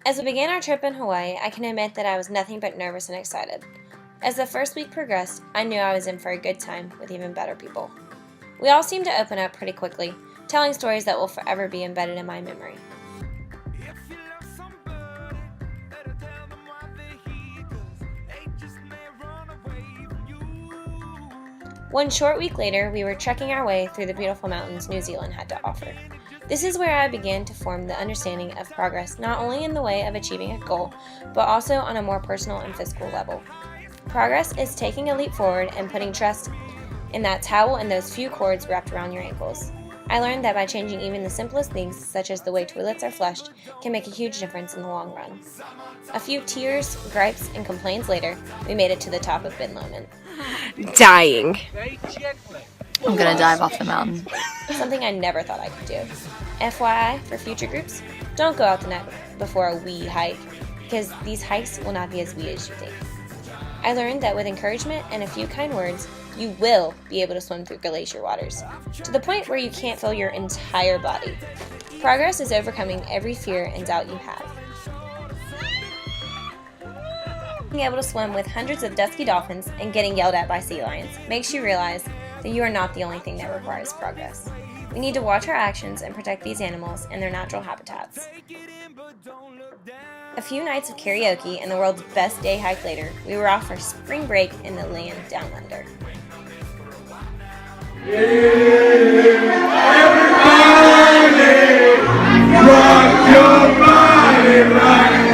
As we began our trip in Hawaii, I can admit that I was nothing but nervous and excited. As the first week progressed, I knew I was in for a good time with even better people. We all seemed to open up pretty quickly, telling stories that will forever be embedded in my memory. One short week later, we were trekking our way through the beautiful mountains New Zealand had to offer. This is where I began to form the understanding of progress not only in the way of achieving a goal, but also on a more personal and physical level. Progress is taking a leap forward and putting trust in that towel and those few cords wrapped around your ankles. I learned that by changing even the simplest things, such as the way toilets are flushed, can make a huge difference in the long run. A few tears, gripes, and complaints later, we made it to the top of Bin Lomond. Dying. I'm gonna dive off the mountain. Something I never thought I could do. FYI, for future groups, don't go out the night before a wee hike, because these hikes will not be as wee as you think. I learned that with encouragement and a few kind words, you will be able to swim through glacier waters, to the point where you can't feel your entire body. Progress is overcoming every fear and doubt you have. Being able to swim with hundreds of dusky dolphins and getting yelled at by sea lions makes you realize that you are not the only thing that requires progress. We need to watch our actions and protect these animals in their natural habitats. A few nights of karaoke and the world's best day hike later, we were off for spring break in the land down under. Rock your body right.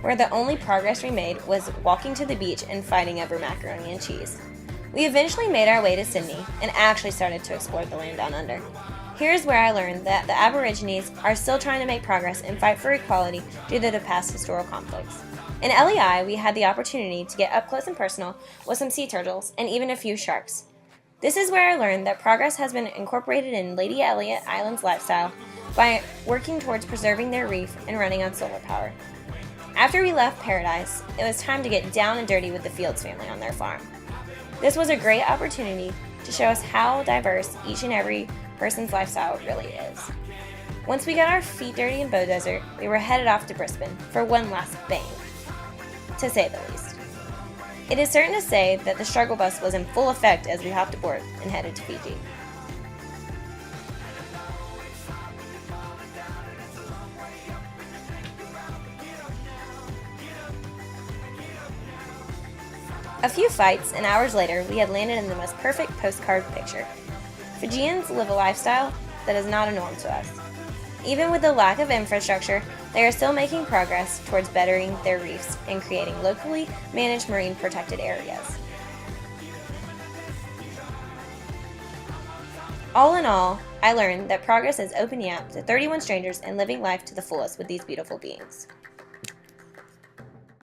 Where the only progress we made was walking to the beach and fighting over macaroni and cheese. We eventually made our way to Sydney and actually started to explore the land down under. Here's where I learned that the Aborigines are still trying to make progress and fight for equality due to the past historical conflicts. In LEI, we had the opportunity to get up close and personal with some sea turtles and even a few sharks. This is where I learned that progress has been incorporated in Lady Elliot Island's lifestyle by working towards preserving their reef and running on solar power. After we left Paradise, it was time to get down and dirty with the Fields family on their farm. This was a great opportunity to show us how diverse each and every person's lifestyle really is. Once we got our feet dirty in Bow Desert, we were headed off to Brisbane for one last bang, to say the least. It is certain to say that the struggle bus was in full effect as we hopped aboard and headed to Fiji. A few fights and hours later, we had landed in the most perfect postcard picture. Fijians live a lifestyle that is not a norm to us. Even with the lack of infrastructure, they are still making progress towards bettering their reefs and creating locally managed marine protected areas. All in all, I learned that progress is opening up to 31 strangers and living life to the fullest with these beautiful beings.